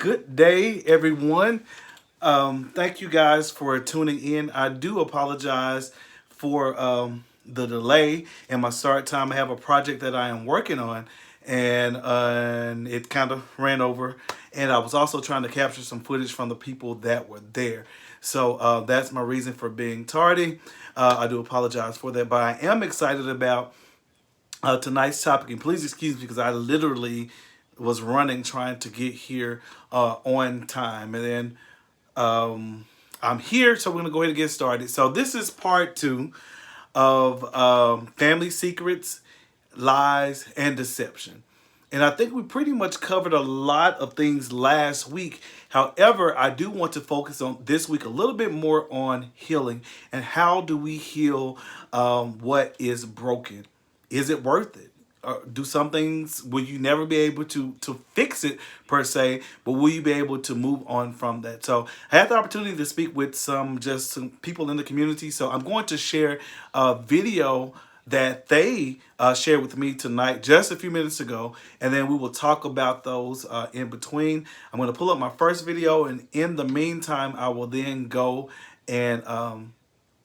Good day, everyone. Thank you guys for tuning in. I do apologize for the delay in my start time. I have a project that I am working on, and it kind of ran over. And I was also trying to capture some footage from the people that were there. So that's my reason for being tardy. I do apologize for that, but I am excited about tonight's topic. And please excuse me because I literally was running trying to get here on time. And then I'm here, so we're going to go ahead and get started. So this is part two of family secrets, lies, and deception. And I think we pretty much covered a lot of things last week. However, I do want to focus on this week a little bit more on healing and how do we heal what is broken. Is it worth it? Do some things, will you never be able to fix it per se, but will you be able to move on from that? So I had the opportunity to speak with some people in the community. So I'm going to share a video that they shared with me tonight just a few minutes ago, and then we will talk about those in between. I'm going to pull up my first video, and in the meantime I will then go and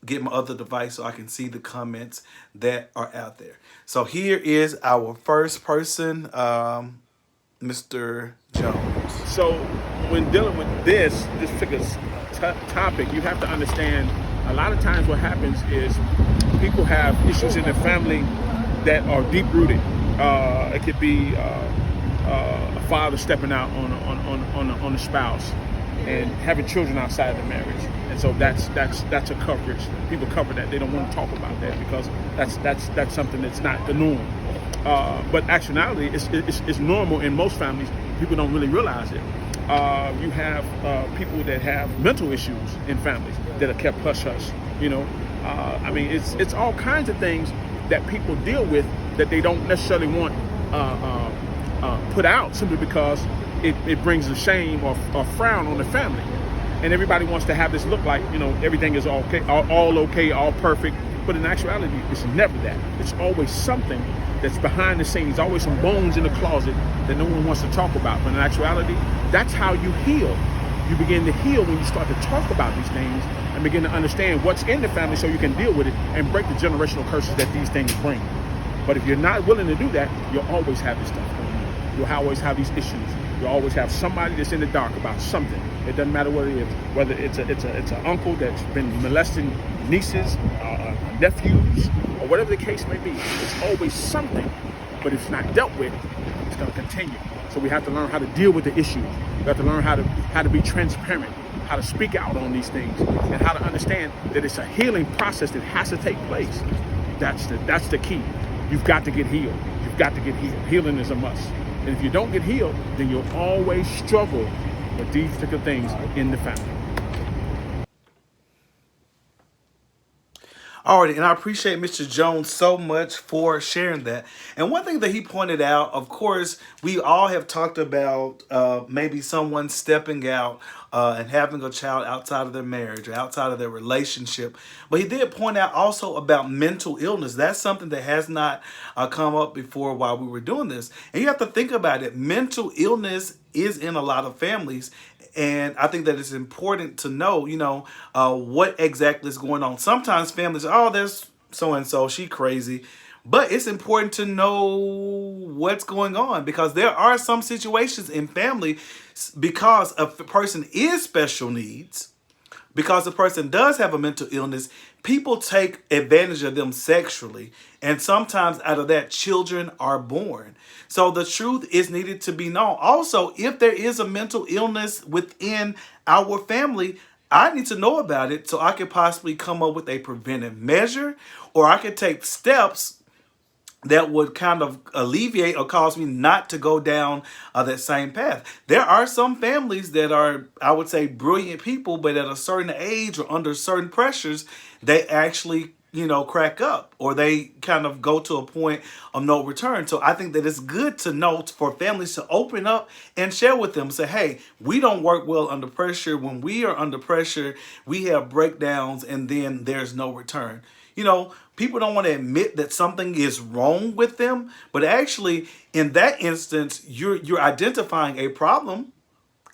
get my other device so I can see the comments that are out there. So here is our first person, Mr. Jones. So when dealing with this particular topic, you have to understand a lot of times what happens is people have issues in their family that are deep rooted. It could be a father stepping out on a spouse and having children outside the marriage, and so that's a coverage. People cover that. They don't want to talk about that because that's something that's not the norm. But actuality, it's normal in most families. People don't really realize it. You have people that have mental issues in families that are kept hush hush. I mean, it's all kinds of things that people deal with that they don't necessarily want put out simply because it brings a shame or frown on the family. And everybody wants to have this look like, everything is okay, all perfect. But in actuality, it's never that. It's always something that's behind the scenes, always some bones in the closet that no one wants to talk about. But in actuality, that's how you heal. You begin to heal when you start to talk about these things and begin to understand what's in the family so you can deal with it and break the generational curses that these things bring. But if you're not willing to do that, you'll always have this stuff going on. You'll always have these issues. You'll always have somebody that's in the dark about something. It doesn't matter what it is. Whether it's an uncle that's been molesting nieces, nephews, or whatever the case may be. It's always something. But if it's not dealt with, it's going to continue. So we have to learn how to deal with the issues. We have to learn how to be transparent, how to speak out on these things, and how to understand that it's a healing process that has to take place. That's the key. You've got to get healed. You've got to get healed. Healing is a must. And if you don't get healed, then you'll always struggle with these particular things in the family. Alrighty, and I appreciate Mr. Jones so much for sharing that. And one thing that he pointed out, of course, we all have talked about maybe someone stepping out and having a child outside of their marriage or outside of their relationship. But he did point out also about mental illness. That's something that has not come up before while we were doing this. And you have to think about it. Mental illness is in a lot of families. And I think that it's important to know, what exactly is going on. Sometimes families, there's so-and-so, she crazy. But it's important to know what's going on because there are some situations in family because a person is special needs, because the person does have a mental illness, people take advantage of them sexually. And sometimes out of that, children are born. So the truth is needed to be known. Also, if there is a mental illness within our family, I need to know about it so I could possibly come up with a preventive measure, or I could take steps that would kind of alleviate or cause me not to go down that same path. There are some families that are, I would say, brilliant people, but at a certain age or under certain pressures, they actually, crack up, or they kind of go to a point of no return. So I think that it's good to know for families to open up and share with them. Say, hey, we don't work well under pressure. When we are under pressure, we have breakdowns and then there's no return. People don't want to admit that something is wrong with them, but actually in that instance, you're identifying a problem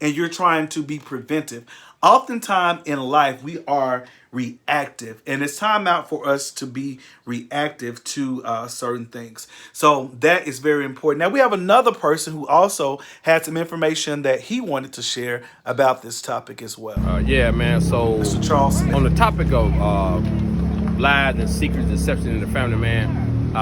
and you're trying to be preventive. Oftentimes in life, we are reactive, and it's time out for us to be reactive to certain things. So that is very important. Now, we have another person who also had some information that he wanted to share about this topic as well. Yeah, man. So Mr. Charles on Smith. the topic of lies and secrets, deception in the family, man,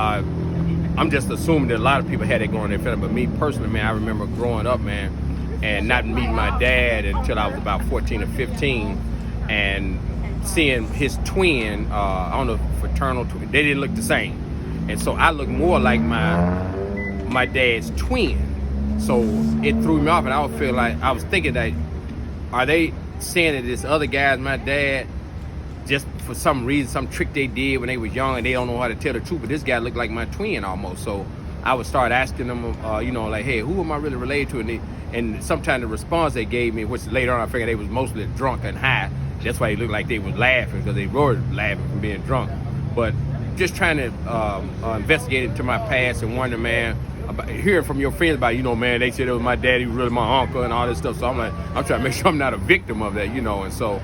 I'm just assuming that a lot of people had it going in their family. But me personally, man, I remember growing up, man, and not meeting my dad until I was about 14 or 15, and seeing his twin, on a fraternal twin. They didn't look the same, and so I looked more like my dad's twin. So it threw me off, and I would feel like I was thinking that, are they saying that this other guy's my dad just for some reason, some trick they did when they was young and they don't know how to tell the truth? But this guy looked like my twin almost. So I would start asking them, like, hey, who am I really related to? And sometimes the response they gave me, which later on I figured they was mostly drunk and high. That's why they looked like they was laughing, because they were laughing from being drunk. But just trying to investigate into my past and wonder, man, about hearing from your friends about, man, they said it was my daddy, was really my uncle and all this stuff. So I'm like, I'm trying to make sure I'm not a victim of that, And so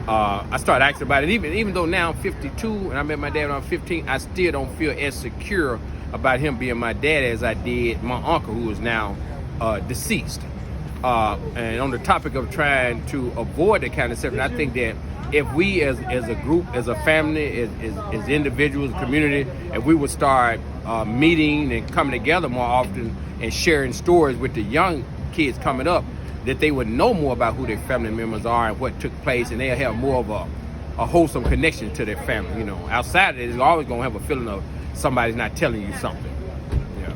I started asking about it. Even though now I'm 52 and I met my dad when I'm 15, I still don't feel as secure about him being my dad as I did my uncle, who is now deceased. And on the topic of trying to avoid that kind of stuff, I think that if we as a group, as a family, as individuals, community, if we would start meeting and coming together more often and sharing stories with the young kids coming up, that they would know more about who their family members are and what took place, and they'll have more of a wholesome connection to their family. Outside of it, they're always going to have a feeling of somebody's not telling you something. Yeah.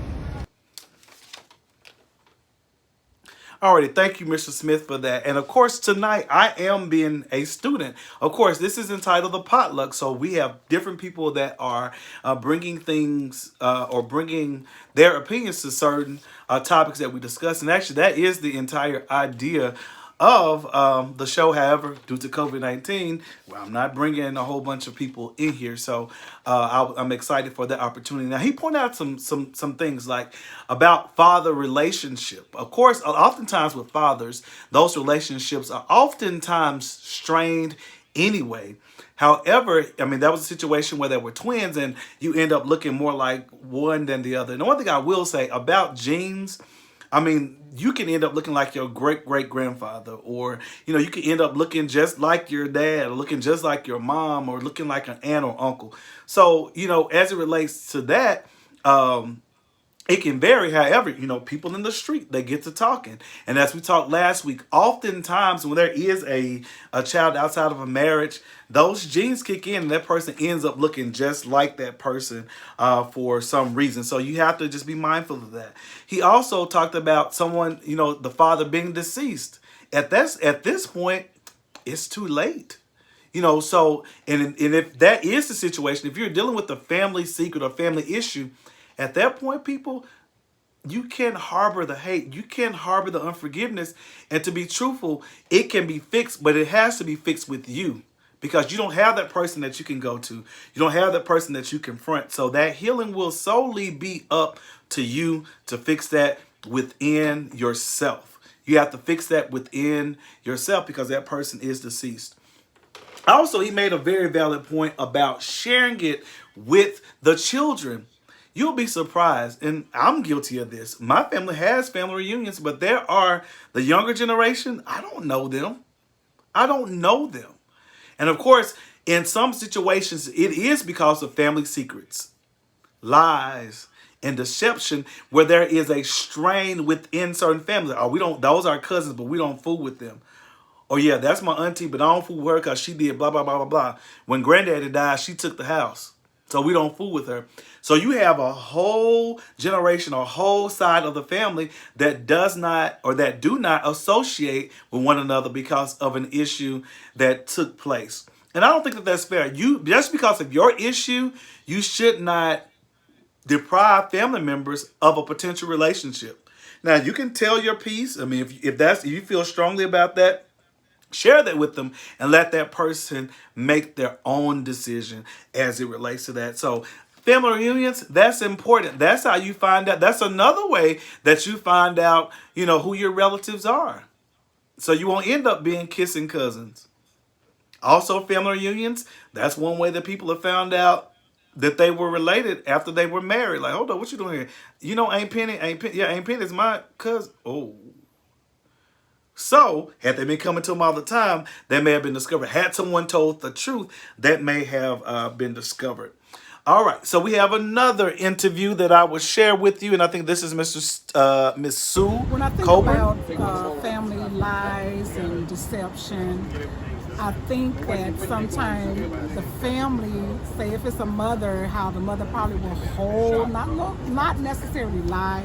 Alrighty, thank you, Mr. Smith, for that. And of course, tonight I am being a student. Of course, this is entitled the Potluck, so we have different people that are bringing things or bringing their opinions to certain topics that we discuss. And actually, that is the entire idea of the show. However, due to COVID-19, well, I'm not bringing a whole bunch of people in here, so I'm excited for that opportunity. Now, he pointed out some things like about father relationship. Of course, oftentimes with fathers, those relationships are oftentimes strained anyway. However, I mean, that was a situation where there were twins and you end up looking more like one than the other. And the one thing I will say about genes, I mean, you can end up looking like your great-great-grandfather, or, you can end up looking just like your dad, or looking just like your mom, or looking like an aunt or uncle. So, as it relates to that, it can vary. However, people in the street, they get to talking. And as we talked last week, oftentimes when there is a child outside of a marriage, those genes kick in and that person ends up looking just like that person for some reason. So you have to just be mindful of that. He also talked about someone, the father being deceased. At this point, it's too late. So, and if that is the situation, if you're dealing with a family secret or family issue, at that point, people, you can't harbor the hate. You can't harbor the unforgiveness. And to be truthful, it can be fixed, but it has to be fixed with you, because you don't have that person that you can go to. You don't have that person that you confront. So that healing will solely be up to you to fix that within yourself. You have to fix that within yourself because that person is deceased. Also, he made a very valid point about sharing it with the children. You'll be surprised, and I'm guilty of this. My family has family reunions, but there are the younger generation. I don't know them. I don't know them. And of course, in some situations, it is because of family secrets, lies, and deception, where there is a strain within certain families. Oh, we don't, those are cousins, but we don't fool with them. Oh yeah, that's my auntie, but I don't fool with her because she did blah, blah, blah, blah, blah. When granddaddy died, she took the house. So we don't fool with her. So you have a whole generation, a whole side of the family that does not, or that do not associate with one another because of an issue that took place. And I don't think that that's fair. Just because of your issue, you should not deprive family members of a potential relationship. Now, you can tell your piece. I mean, if you feel strongly about that, share that with them and let that person make their own decision as it relates to that. So family reunions, that's important. That's how you find out. That's another way that you find out, who your relatives are. So you won't end up being kissing cousins. Also, family reunions, that's one way that people have found out that they were related after they were married. Like, hold on, what you doing here? You know, Aunt Penny is my cousin. Oh. So, had they been coming to him all the time, they may have been discovered. Had someone told the truth, that may have been discovered. All right, so we have another interview that I will share with you, and I think this is Miss Sue When I think Coburn. about family lies and deception, I think that sometimes the family, say if it's a mother, how the mother probably will hold, not necessarily lie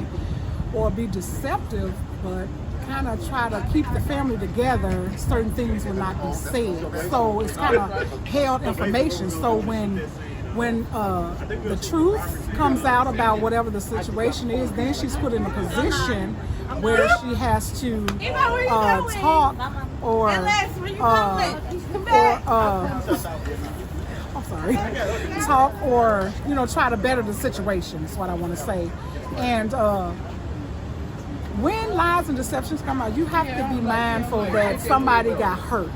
or be deceptive, but kind of try to keep the family together. Certain things will not be said, so it's kind of held information. So when the truth comes out about whatever the situation is, then she's put in a position where she has to talk or I'm sorry, talk or try to better the situation. Is what I want to say. And when lies and deceptions come out, you have to be mindful that somebody got hurt.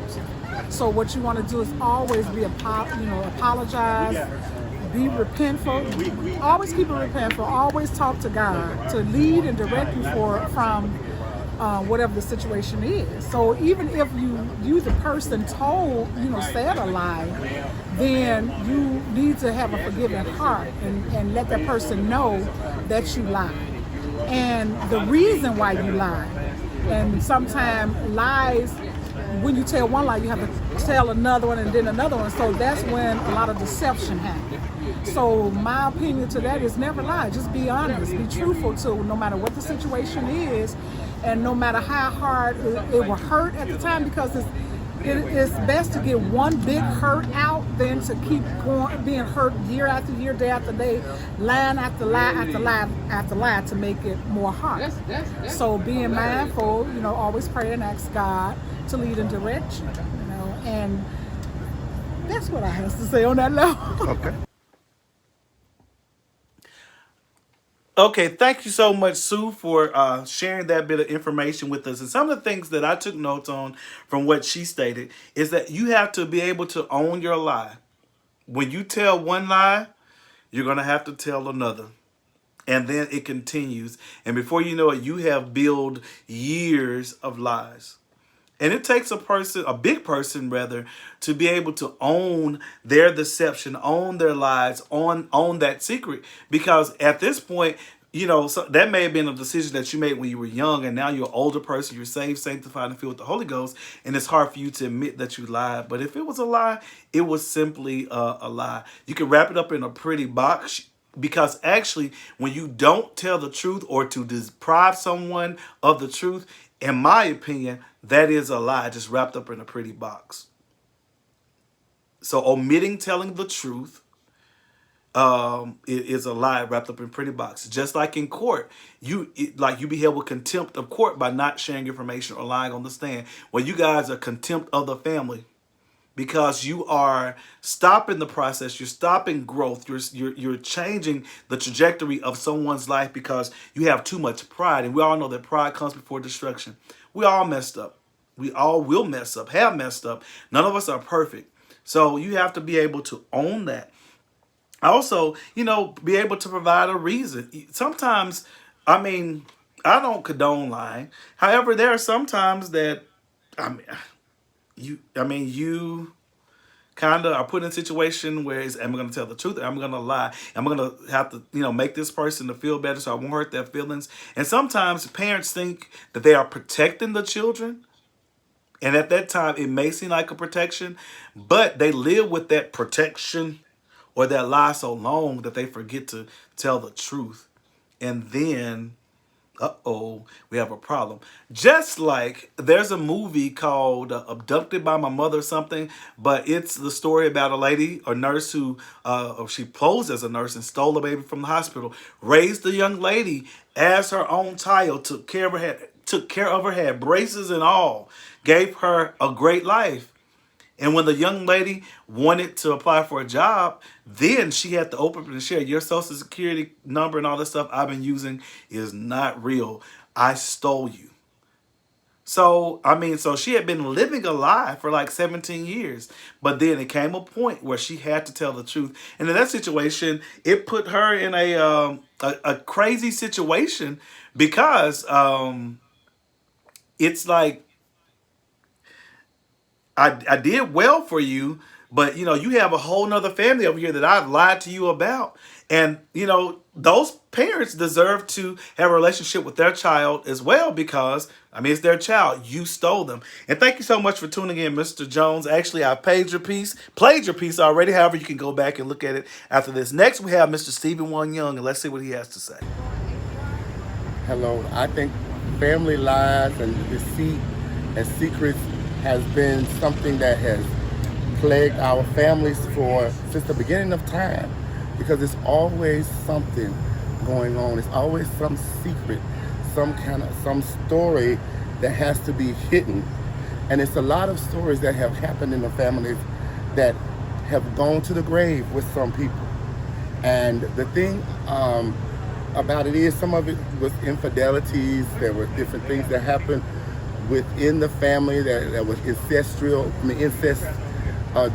So what you want to do is always be apologize, be repentful, always keep it repentful, always talk to God to lead and direct you from whatever the situation is. So even if you the person told, said a lie, then you need to have a forgiving heart and let that person know that you lied and the reason why you lied. And sometimes lies, when you tell one lie, you have to tell another one and then another one. So that's when a lot of deception happens. So my opinion to that is never lie. Just be honest, be truthful to no matter what the situation is, and no matter how hard it will hurt at the time, because it's best to get one big hurt out than to keep going, being hurt year after year, day after day, line after lie after lie after lie to make it more hard. So being mindful, always pray and ask God to lead and direct you, and that's what I have to say on that level. Okay. Okay, thank you so much, Sue, for sharing that bit of information with us. And some of the things that I took notes on from what she stated is that you have to be able to own your lie. When you tell one lie, you're going to have to tell another. And then it continues. And before you know it, you have built years of lies. And it takes a big person rather, to be able to own their deception, own their lies, own that secret. Because at this point, so that may have been a decision that you made when you were young, and now you're an older person, you're saved, sanctified, and filled with the Holy Ghost, and it's hard for you to admit that you lied. But if it was a lie, it was simply a lie. You can wrap it up in a pretty box. Because actually, when you don't tell the truth or to deprive someone of the truth, in my opinion, that is a lie just wrapped up in a pretty box. So omitting telling the truth is a lie wrapped up in a pretty box. Just like in court, you be held with contempt of court by not sharing information or lying on the stand. Well, you guys are contempt of the family, because you are stopping the process, you're stopping growth, you're changing the trajectory of someone's life because you have too much pride. And we all know that pride comes before destruction. We all messed up. We all will mess up, have messed up. None of us are perfect. So you have to be able to own that. Also, be able to provide a reason. Sometimes, I mean, I don't condone lying. However, there are some times that, I mean, you kind of are put in a situation where am I going to tell the truth or am I going to lie? Am I going to have to, make this person to feel better so I won't hurt their feelings? And sometimes parents think that they are protecting the children. And at that time, it may seem like a protection, but they live with that protection or that lie so long that they forget to tell the truth. And then we have a problem. Just like there's a movie called Abducted by My Mother or something, but it's the story about a lady or nurse who, or she posed as a nurse and stole a baby from the hospital, raised the young lady as her own child, took care of her, had braces and all, gave her a great life. And when the young lady wanted to apply for a job, then she had to open up and share your social security number and all this stuff I've been using is not real. I stole you. So, I mean, so she had been living a lie for like 17 years. But then it came a point where she had to tell the truth. And in that situation, it put her in a crazy situation because it's like, I did well for you, but you have a whole nother family over here that I've lied to you about. And those parents deserve to have a relationship with their child as well, because I mean it's their child. You stole them. And thank you so much for tuning in, Mr. Jones. Actually, I played your piece already. However, you can go back and look at it after this. Next, we have Mr. Stephen Won Young, and let's see what he has to say. Hello. I think family lies and deceit and secrets has been something that has plagued our families for since the beginning of time, because it's always something going on. It's always some secret, some story that has to be hidden. And it's a lot of stories that have happened in the families that have gone to the grave with some people. And the thing about it is, some of it was infidelities. There were different things that happened within the family that was ancestral, I mean, incest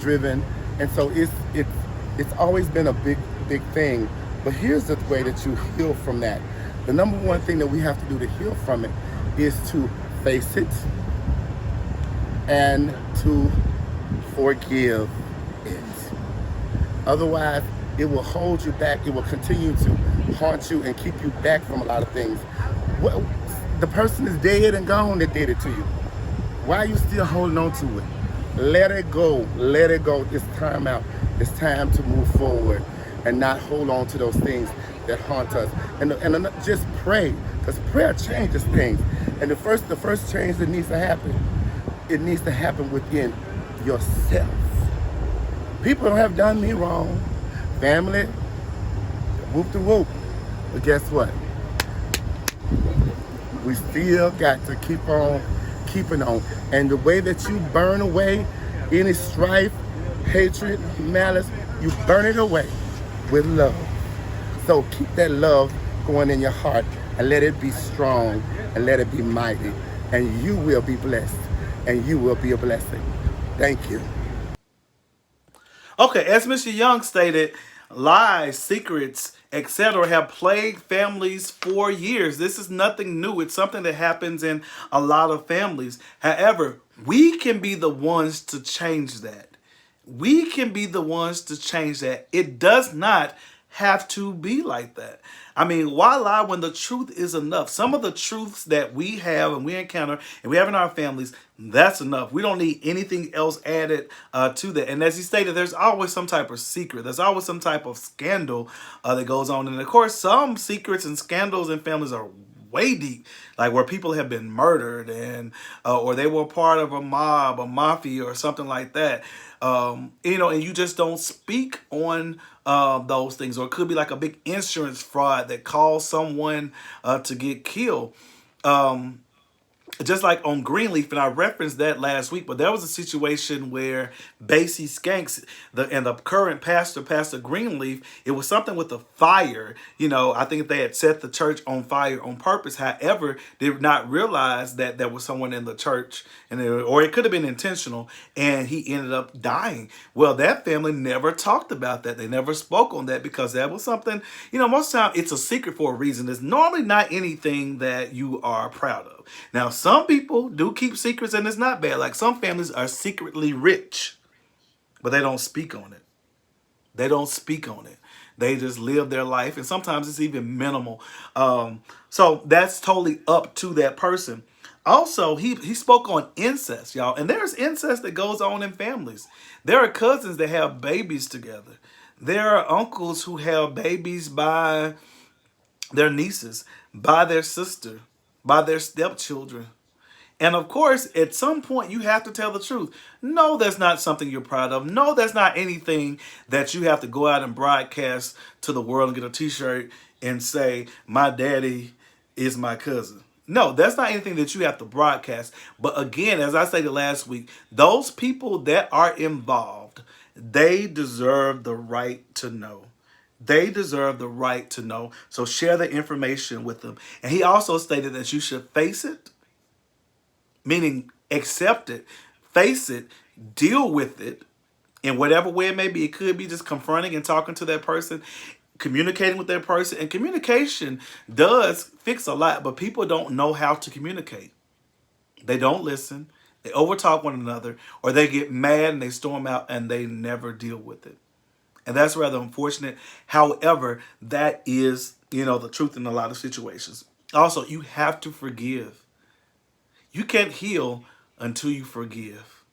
driven, and so it's always been a big thing. But here's the way that you heal from that. The number one thing that we have to do to heal from it is to face it and to forgive it. Otherwise, it will hold you back. It will continue to haunt you and keep you back from a lot of things. Well, the person is dead and gone that did it to you. Why are you still holding on to it? Let it go. Let it go. It's time out. It's time to move forward and not hold on to those things that haunt us. And just pray, because prayer changes things. And the first change that needs to happen, it needs to happen within yourself. People have done me wrong. Family, whoop de whoop. But guess what? We still got to keep on keeping on. And the way that you burn away any strife, hatred, malice, you burn it away with love. So keep that love going in your heart and let it be strong and let it be mighty. And you will be blessed and you will be a blessing. Thank you. Okay, as Mr. Young stated, lies, secrets, etc. have plagued families for years. This is nothing new. It's something that happens in a lot of families. However, we can be the ones to change that. We can be the ones to change that. It does not have to be like that. I mean, why lie when the truth is enough? Some of the truths that we have and we encounter and we have in our families, that's enough. We don't need anything else added to that. And as he stated, there's always some type of secret. There's always some type of scandal that goes on. And of course, some secrets and scandals in families are way deep, like where people have been murdered and or they were part of a mob, a mafia, or something like that. And you just don't speak on those things, or it could be like a big insurance fraud that caused someone to get killed. Just like on Greenleaf, and I referenced that last week, but there was a situation where Basie Skanks, the current pastor, Pastor Greenleaf, it was something with a fire. I think they had set the church on fire on purpose. However, they did not realize that there was someone in the church, or it could have been intentional, and he ended up dying. Well, that family never talked about that. They never spoke on that because that was something, most of the time it's a secret for a reason. It's normally not anything that you are proud of. Now, some people do keep secrets, and it's not bad. Like some families are secretly rich, but they don't speak on it. They don't speak on it. They just live their life, and sometimes it's even minimal. So that's totally up to that person. Also, he spoke on incest, y'all. And there's incest that goes on in families. There are cousins that have babies together. There are uncles who have babies by their nieces, by their sister, by their stepchildren. And of course, at some point, you have to tell the truth. No, that's not something you're proud of. No, that's not anything that you have to go out and broadcast to the world and get a t-shirt and say, my daddy is my cousin. No, that's not anything that you have to broadcast. But again, as I stated last week, those people that are involved, they deserve the right to know. They deserve the right to know. So share the information with them. And he also stated that you should face it meaning accept it, face it, deal with it in whatever way it may be. It could be just confronting and talking to that person, communicating with that person. And communication does fix a lot, but people don't know how to communicate. They don't listen, they overtalk one another, or they get mad and they storm out and they never deal with it. And that's rather unfortunate. However, that is, the truth in a lot of situations. Also, you have to forgive. You can't heal until you forgive.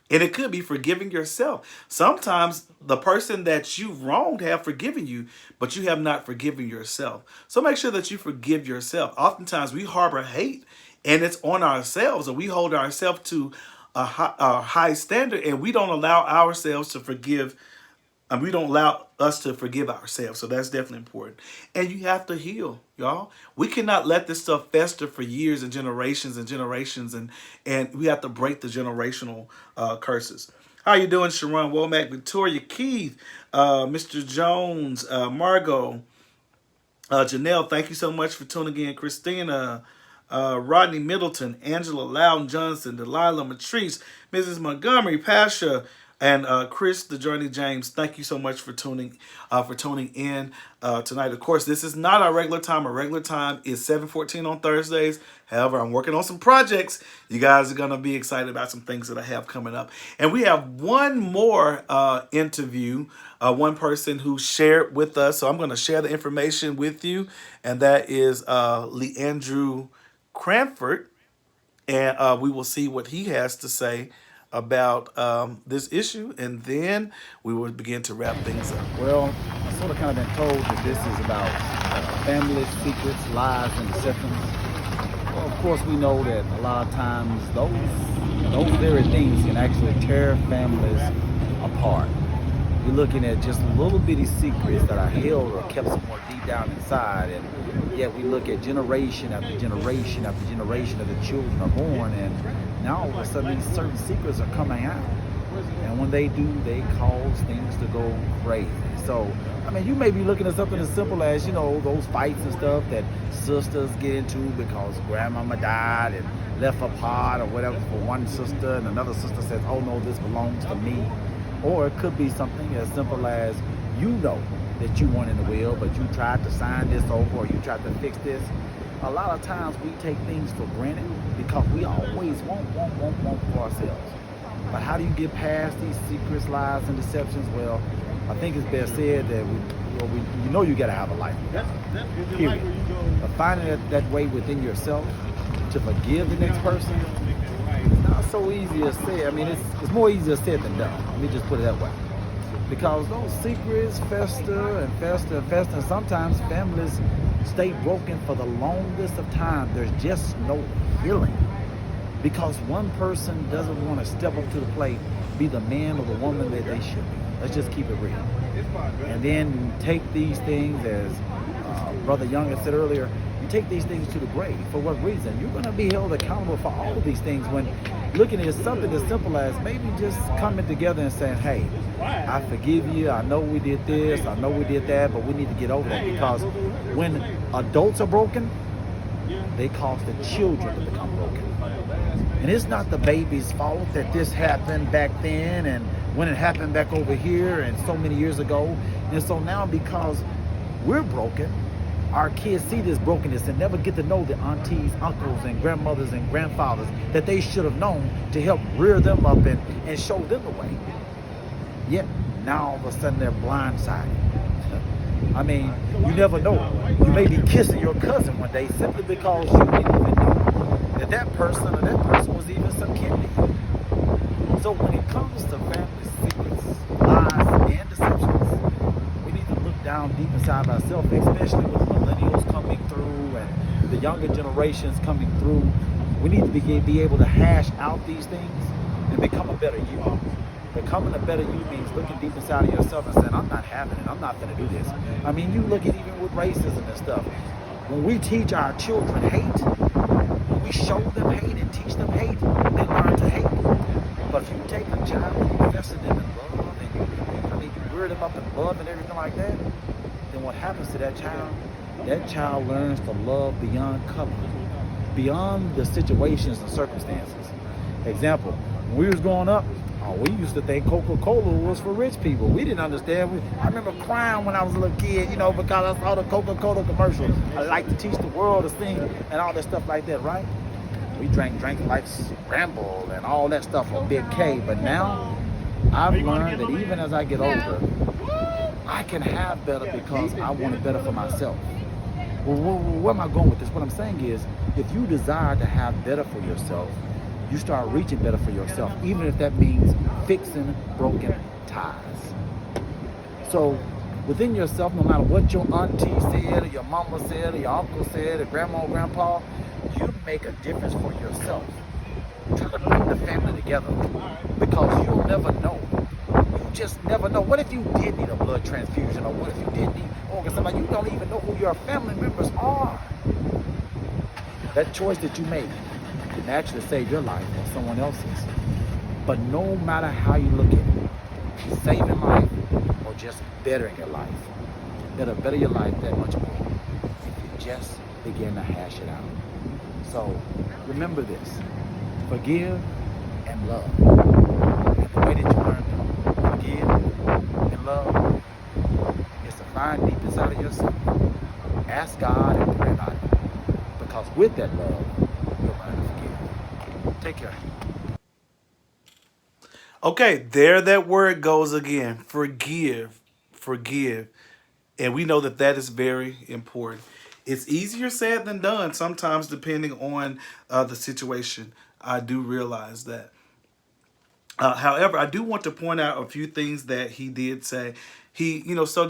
And it could be forgiving yourself. Sometimes the person that you wronged have forgiven you, but you have not forgiven yourself. So make sure that you forgive yourself. Oftentimes we harbor hate and it's on ourselves, and we hold ourselves to a high standard, and we don't allow ourselves to forgive. And we don't allow us to forgive ourselves. So that's definitely important. And you have to heal, y'all. We cannot let this stuff fester for years and generations, and we have to break the generational curses. How you doing, Sharon Womack, Victoria, Keith, Mr. Jones, Margot, Janelle, thank you so much for tuning in. Christina, Rodney Middleton, Angela Loudon Johnson, Delilah Matrice, Mrs. Montgomery, Pasha, and Chris, the Journey James, thank you so much for tuning in tonight. Of course, this is not our regular time. Our regular time is 7:14 on Thursdays. However, I'm working on some projects. You guys are going to be excited about some things that I have coming up. And we have one more interview, one person who shared with us. So I'm going to share the information with you. And that is Leandrew Cranford. And we will see what he has to say about this issue, and then we will begin to wrap things up. Well, I sort of kind of been told that this is about family secrets, lies, and deceptions. Well, of course, we know that a lot of times those very things can actually tear families apart. You're looking at just little bitty secrets that are held or kept somewhere deep down inside, and yet we look at generation after generation after generation of the children are born, and now all of a sudden these certain secrets are coming out. And when they do, they cause things to go crazy. So, I mean, you may be looking at something as simple as, those fights and stuff that sisters get into because grandmama died and left a pot or whatever for one sister, and another sister says, oh no, this belongs to me. Or it could be something as simple as that you weren't in the will, but you tried to sign this over or you tried to fix this. A lot of times we take things for granted because we always want for ourselves. But how do you get past these secrets, lies, and deceptions? Well, I think it's best said that you got to have a life. Period. But finding that way within yourself to forgive the next person, it's not so easy as said. I mean, it's more easier said than done. Let me just put it that way. Because those secrets fester and fester and fester, and sometimes families stay broken for the longest of time. There's just no healing. Because one person doesn't want to step up to the plate, be the man or the woman that they should be. Let's just keep it real. And then take these things, as Brother Young had said earlier, you take these things to the grave. For what reason? You're going to be held accountable for all of these things when looking at something as simple as maybe just coming together and saying, hey, I forgive you. I know we did this. I know we did that, but we need to get over that. Because when adults are broken, they cause the children to become broken. And it's not the baby's fault that this happened back then and when it happened back over here and so many years ago. And so now because we're broken, our kids see this brokenness and never get to know the aunties, uncles, and grandmothers and grandfathers that they should have known to help rear them up and show them the way. Yet now all of a sudden they're blindsided. I mean, you never know. You may be kissing your cousin one day simply because you didn't even know that person was even some kin to you. So when it comes to family secrets, lies, and deceptions, we need to look down deep inside ourselves, especially with millennials coming through and the younger generations coming through. We need to be able to hash out these things and become a better you. Becoming a better you means looking deep inside of yourself and saying, I'm not having it. I'm not going to do this. I mean, you look at even with racism and stuff. When we teach our children hate, when we show them hate and teach them hate, they learn to hate. But if you take a child and you invest in them in love and you rear them up in love and everything like that, then what happens to that child? That child learns to love beyond covenant. beyond the situations and circumstances. Example, when we was growing up, we used to think Coca-Cola was for rich people. We didn't understand. I remember crying when I was a little kid, because I saw the Coca-Cola commercial. I like to teach the world to sing and all that stuff like that, right? We drank like Scramble and all that stuff on Big K. But now, I've learned that even as I get older, I can have better because I want it better for myself. Well, where am I going with this? What I'm saying is, if you desire to have better for yourself, you start reaching better for yourself, even if that means fixing broken ties. So within yourself, no matter what your auntie said, or your mama said, or your uncle said, or grandma or grandpa, you make a difference for yourself. Try to bring the family together, because you'll never know. You just never know. What if you did need a blood transfusion, or what if you did need organs? Somebody you don't even know who your family members are. That choice that you make can actually save your life or someone else's. But no matter how you look at it, saving life or just bettering your life, it'll better your life that much more if you just begin to hash it out. So remember this: forgive and love. And the way that you learn to forgive and love is to find deep inside of yourself. Ask God and pray about it. Because with that love, you'll learn to forgive. Take care. Okay, there that word goes again. Forgive. Forgive. And we know that that is very important. It's easier said than done sometimes, depending on the situation. I do realize that. However, I do want to point out a few things that he did say. He,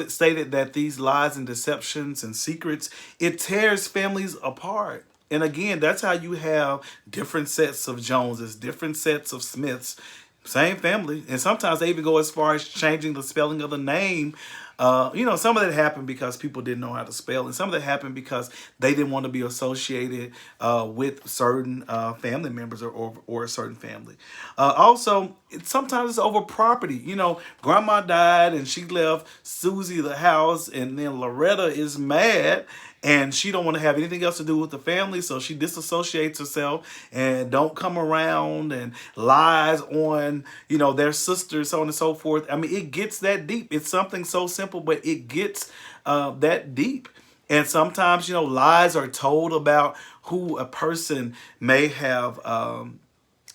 stated that these lies and deceptions and secrets, it tears families apart. And again, that's how you have different sets of Joneses, different sets of Smiths, same family. And sometimes they even go as far as changing the spelling of the name. Some of that happened because people didn't know how to spell, and some of that happened because they didn't want to be associated with certain family members or a certain family. Also, sometimes it's over property. Grandma died and she left Susie the house, and then Loretta is mad and she don't want to have anything else to do with the family, so she disassociates herself and don't come around and lies on, their sisters, so on and so forth. I mean, it gets that deep. It's something so simple, but it gets that deep. And sometimes, lies are told about who a person may have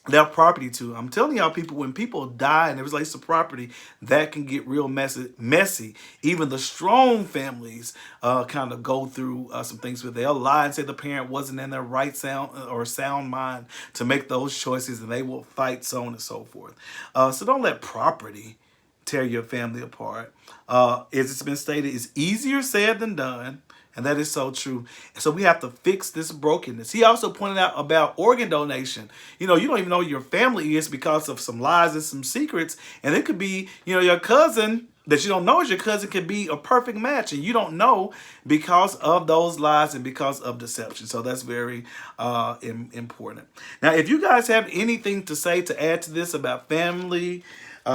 their property to. I'm telling y'all, people, when people die and it relates to property, that can get real messy. Even the strong families kind of go through some things where they'll lie and say the parent wasn't in their right sound mind to make those choices, and they will fight, so on and so forth. So don't let property tear your family apart. As it's been stated, it's easier said than done. And that is so true. So we have to fix this brokenness. He also pointed out about organ donation. You don't even know who your family is because of some lies and some secrets. And it could be, your cousin that you don't know is your cousin could be a perfect match. And you don't know because of those lies and because of deception. So that's very important. Now, if you guys have anything to say to add to this about family,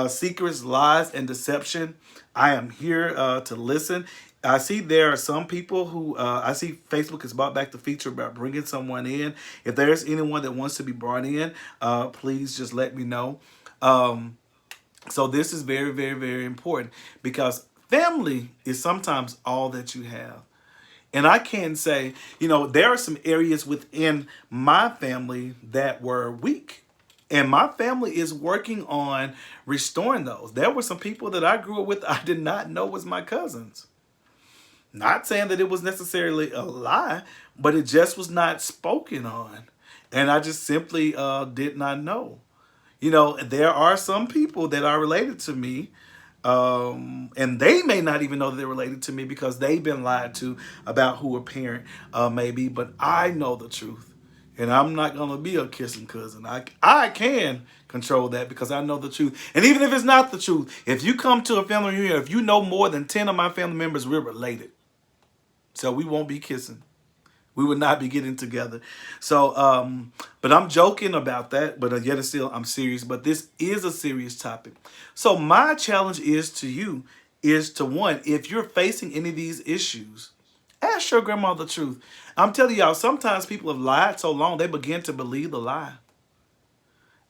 secrets, lies, and deception, I am here to listen. I see there are some people who, I see Facebook has brought back the feature about bringing someone in. If there's anyone that wants to be brought in, please just let me know. So this is very, very, very important because family is sometimes all that you have. And I can say, there are some areas within my family that were weak. And my family is working on restoring those. There were some people that I grew up with I did not know was my cousins. Not saying that it was necessarily a lie, but it just was not spoken on. And I just simply did not know. There are some people that are related to me, and they may not even know that they're related to me because they've been lied to about who a parent may be. But I know the truth. And I'm not going to be a kissing cousin. I can control that because I know the truth. And even if it's not the truth, if you come to a family reunion, if you know more than 10 of my family members, we're related. So we won't be kissing. We would not be getting together. So, but I'm joking about that. But yet and still, I'm serious. But this is a serious topic. So my challenge is to you is to, one, if you're facing any of these issues, Ask your grandma the truth. I'm telling y'all, sometimes people have lied so long they begin to believe the lie.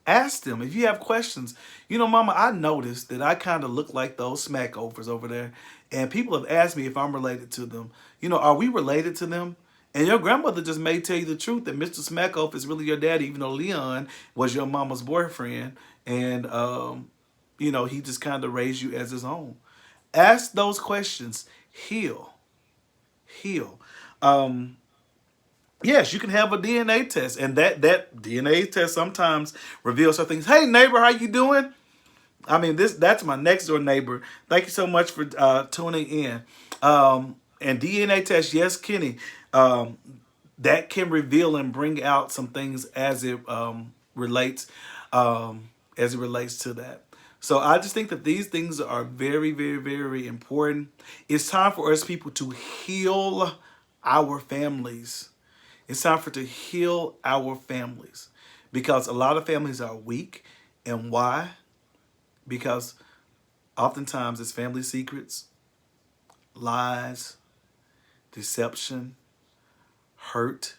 Ask them if you have questions. You know, Mama, I noticed that I kind of look like those smackovers over there, and people have asked me if I'm related to them. You know, are we related to them? And your grandmother just may tell you the truth that Mr. Smackover is really your daddy, even though Leon was your mama's boyfriend, and you know, he just kind of raised you as his own. Ask those questions. Heal, heal. Um, Yes, you can have a DNA test, and that DNA test sometimes reveals some things. Hey, neighbor, how you doing? I mean, that's my next door neighbor. Thank you so much for tuning in. And DNA test, yes, Kenny, um, that can reveal and bring out some things relates as it relates to that. So I just think that these things are very, very, very important. It's time for us people to heal our families. It's time for to heal our families because a lot of families are weak. And why? Because oftentimes it's family secrets, lies, deception, hurt,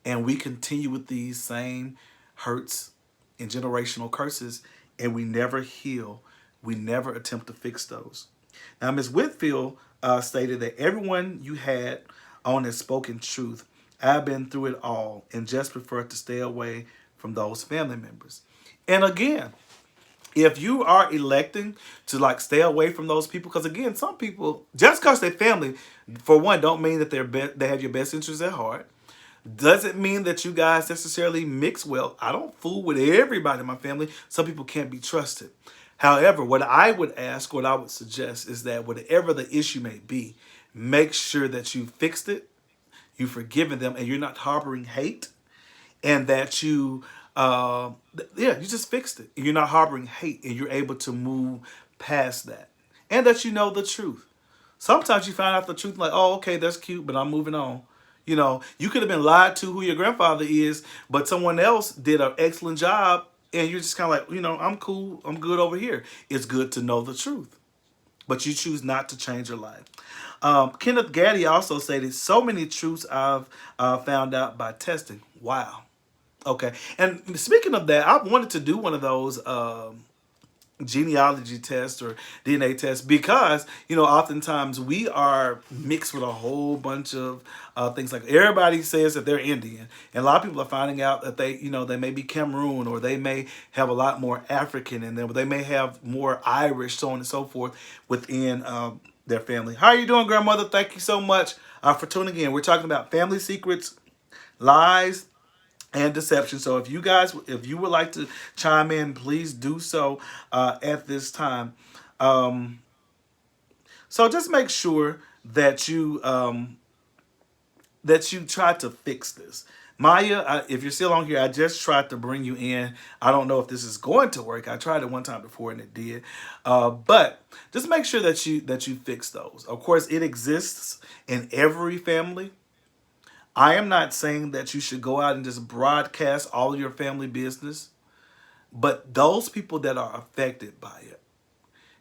and we continue with these same hurts and generational curses, and we never heal. We never attempt to fix those. Now, Ms. Whitfield stated that everyone you had on has spoken truth. I've been through it all and just prefer to stay away from those family members. And again, if you are electing to like stay away from those people, because again, some people just because they're family, for one, don't mean that they have your best interests at heart. Doesn't mean that you guys necessarily mix well. I don't fool with everybody in my family. Some people can't be trusted. However, what I would ask, what I would suggest is that whatever the issue may be, make sure that you fixed it, you've forgiven them, and you're not harboring hate, and that you just fixed it. You're not harboring hate, and you're able to move past that, and that you know the truth. Sometimes you find out the truth, like, oh, okay, that's cute, but I'm moving on. You know, you could have been lied to who your grandfather is, but someone else did an excellent job, and you're just kind of like, you know, I'm cool, I'm good over here. It's good to know the truth, but you choose not to change your life. Kenneth Gaddy also stated, so many truths I've found out by testing. Wow. Okay. And speaking of that, I wanted to do one of those genealogy tests or DNA tests because, you know, oftentimes we are mixed with a whole bunch of things. Like everybody says that they're Indian, and a lot of people are finding out that they may be Cameroon, or they may have a lot more African in them, or they may have more Irish, so on and so forth within their family. How are you doing, grandmother? Thank you so much for tuning in. We're talking about family secrets, lies, and deception. So if you would like to chime in, please do so at this time. So just make sure that you try to fix this. Maya, if you're still on here, I just tried to bring you in. I don't know if this is going to work. I tried it one time before and it did. But just make sure that you fix those. Of course, it exists in every family. I am not saying that you should go out and just broadcast all of your family business, but those people that are affected by it,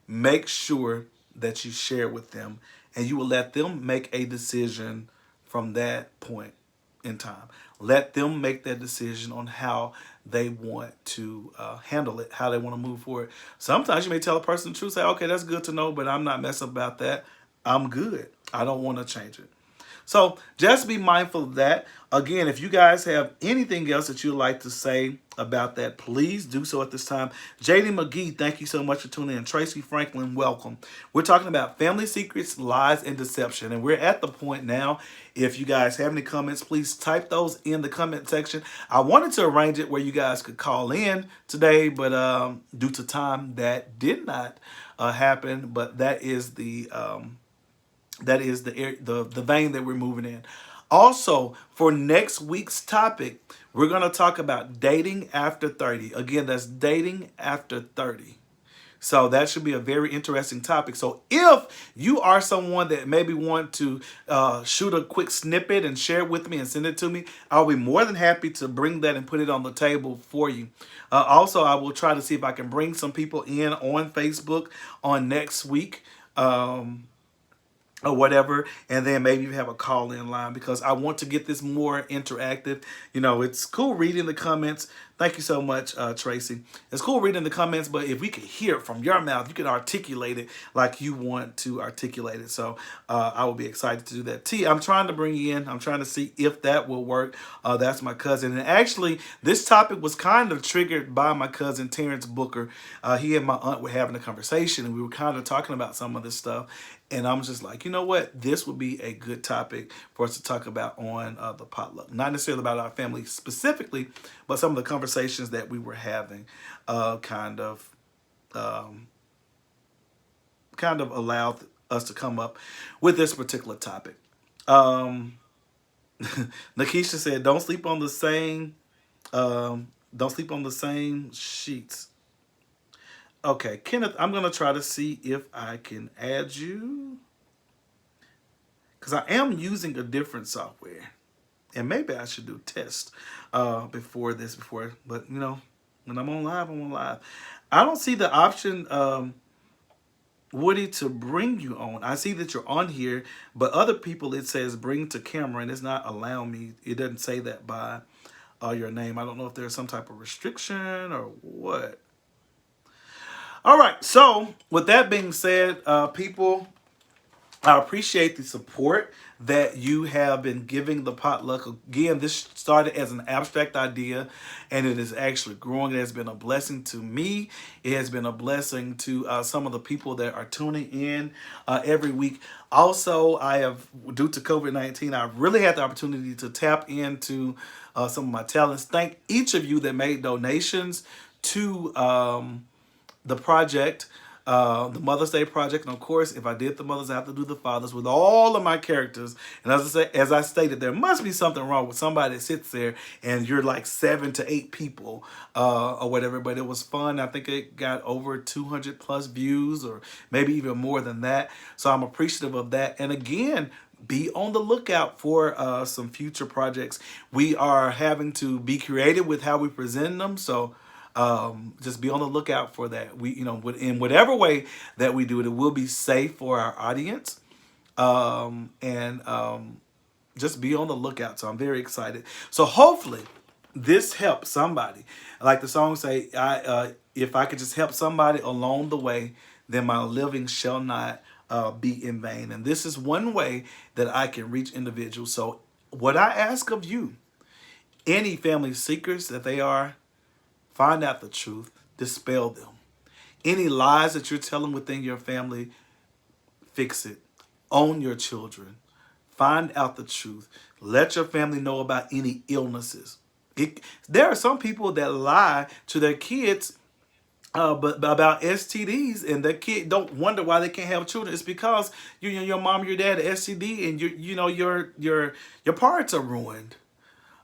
make sure that you share with them and you will let them make a decision from that point in time. Let them make that decision on how they want to handle it, how they want to move forward. Sometimes you may tell a person the truth, say, okay, that's good to know, but I'm not messing about that. I'm good. I don't want to change it. So just be mindful of that. Again, if you guys have anything else that you'd like to say about that, please do so at this time. JD McGee, thank you so much for tuning in. Tracy Franklin, welcome. We're talking about family secrets, lies, and deception. And we're at the point now. If you guys have any comments, please type those in the comment section. I wanted to arrange it where you guys could call in today, but due to time, that did not happen. But that is the the vein that we're moving in. Also, for next week's topic, we're going to talk about dating after 30. Again, that's dating after 30. So that should be a very interesting topic. So if you are someone that maybe want to shoot a quick snippet and share it with me and send it to me, I'll be more than happy to bring that and put it on the table for you. Also, I will try to see if I can bring some people in on Facebook on next week. or whatever, and then maybe you have a call in line, because I want to get this more interactive. You know, it's cool reading the comments. Thank you so much, Tracy. It's cool reading the comments, but if we could hear it from your mouth, you can articulate it like you want to articulate it. So I will be excited to do that. T, I'm trying to bring you in. I'm trying to see if that will work. That's my cousin. And actually, this topic was kind of triggered by my cousin, Terrence Booker. He and my aunt were having a conversation, and we were kind of talking about some of this stuff. And I'm just like, you know what? This would be a good topic for us to talk about on the potluck. Not necessarily about our family specifically, but some of the conversations that we were having um, kind of allowed us to come up with this particular topic. Um, Nakisha said, don't sleep on the same sheets. Okay, Kenneth, I'm gonna try to see if I can add you, because I am using a different software, and maybe I should do test but you know, when I'm on live, I'm on live. I don't see the option, Woody, to bring you on. I see that you're on here, but other people, it says bring to camera, and it's not allowing me. It doesn't say that by your name. I don't know if there's some type of restriction or what. All right, so with that being said, people, I appreciate the support that you have been giving the potluck. Again, this started as an abstract idea, and it is actually growing. It has been a blessing to me. It has been a blessing to some of the people that are tuning in every week. Also, I have, due to COVID-19, I've really had the opportunity to tap into some of my talents. Thank each of you that made donations to the project, the Mother's Day project. And of course, if I did the mothers, I have to do the fathers with all of my characters. And as I stated, there must be something wrong with somebody that sits there and you're like 7 to 8 people or whatever. But it was fun. I think it got over 200 plus views, or maybe even more than that. So I'm appreciative of that. And again, be on the lookout for some future projects. We are having to be creative with how we present them. So just be on the lookout for that. We, you know, in whatever way that we do it, it will be safe for our audience. And just be on the lookout. So I'm very excited. So hopefully this helps somebody. Like the song say, if I could just help somebody along the way, then my living shall not be in vain. And this is one way that I can reach individuals. So what I ask of you, any family secrets that they are, find out the truth, dispel them. Any lies that you're telling within your family, fix it. Own your children. Find out the truth. Let your family know about any illnesses. There are some people that lie to their kids but about STDs, and the kid don't wonder why they can't have children. It's because your mom, your dad, STD, and your parts are ruined.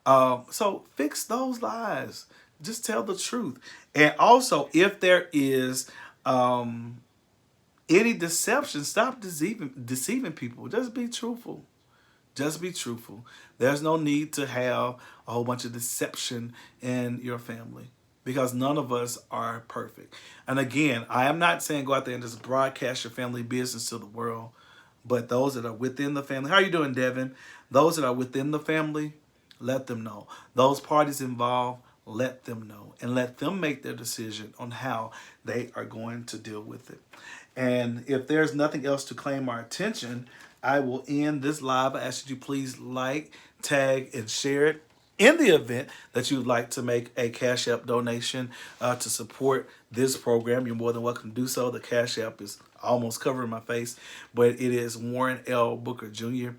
So fix those lies. Just tell the truth. And also, if there is any deception, stop deceiving people. Just be truthful. Just be truthful. There's no need to have a whole bunch of deception in your family, because none of us are perfect. And again, I am not saying go out there and just broadcast your family business to the world, but those that are within the family. How are you doing, Devin? Those that are within the family, let them know. Those parties involved, let them know, and let them make their decision on how they are going to deal with it. And if there's nothing else to claim our attention, I will end this live. I ask that you please like, tag, and share it. In the event that you would like to make a Cash App donation to support this program, you're more than welcome to do so. The Cash App is almost covering my face, but it is Warren L. Booker Jr.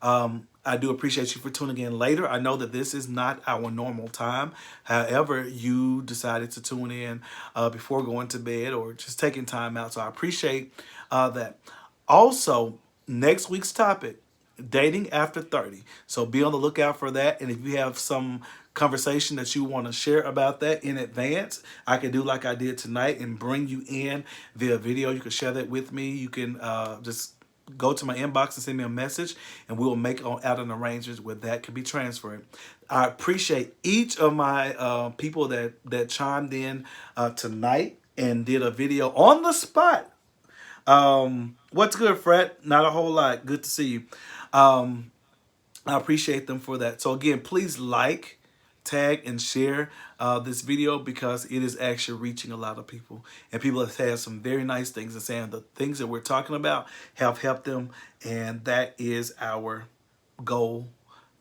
I do appreciate you for tuning in later. I know that this is not our normal time. However, you decided to tune in before going to bed or just taking time out. So I appreciate that. Also, next week's topic, dating after 30. So be on the lookout for that. And if you have some conversation that you want to share about that in advance, I can do like I did tonight and bring you in via video. You can share that with me. You can just go to my inbox and send me a message, and we will make out an arrangement where that can be transferred. I appreciate each of my people that chimed in tonight and did a video on the spot What's good, Fred? Not a whole lot. Good to see you. Um, I appreciate them for that. So again, please like, tag, and share this video because it is actually reaching a lot of people. And people have had some very nice things and saying the things that we're talking about have helped them. And that is our goal.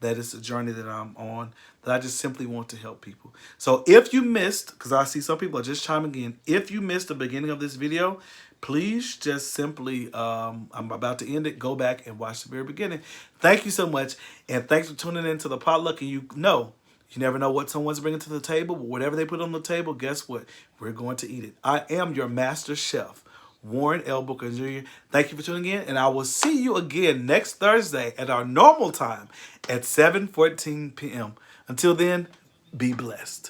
That is the journey that I'm on, that I just simply want to help people. So if you missed, because I see some people are just chiming in, if you missed the beginning of this video, please just simply, I'm about to end it, go back and watch the very beginning. Thank you so much, and thanks for tuning into the Potluck. And you never know what someone's bringing to the table, but whatever they put on the table, guess what? We're going to eat it. I am your master chef, Warren L. Booker Jr. Thank you for tuning in, and I will see you again next Thursday at our normal time at 7:14 p.m. Until then, be blessed.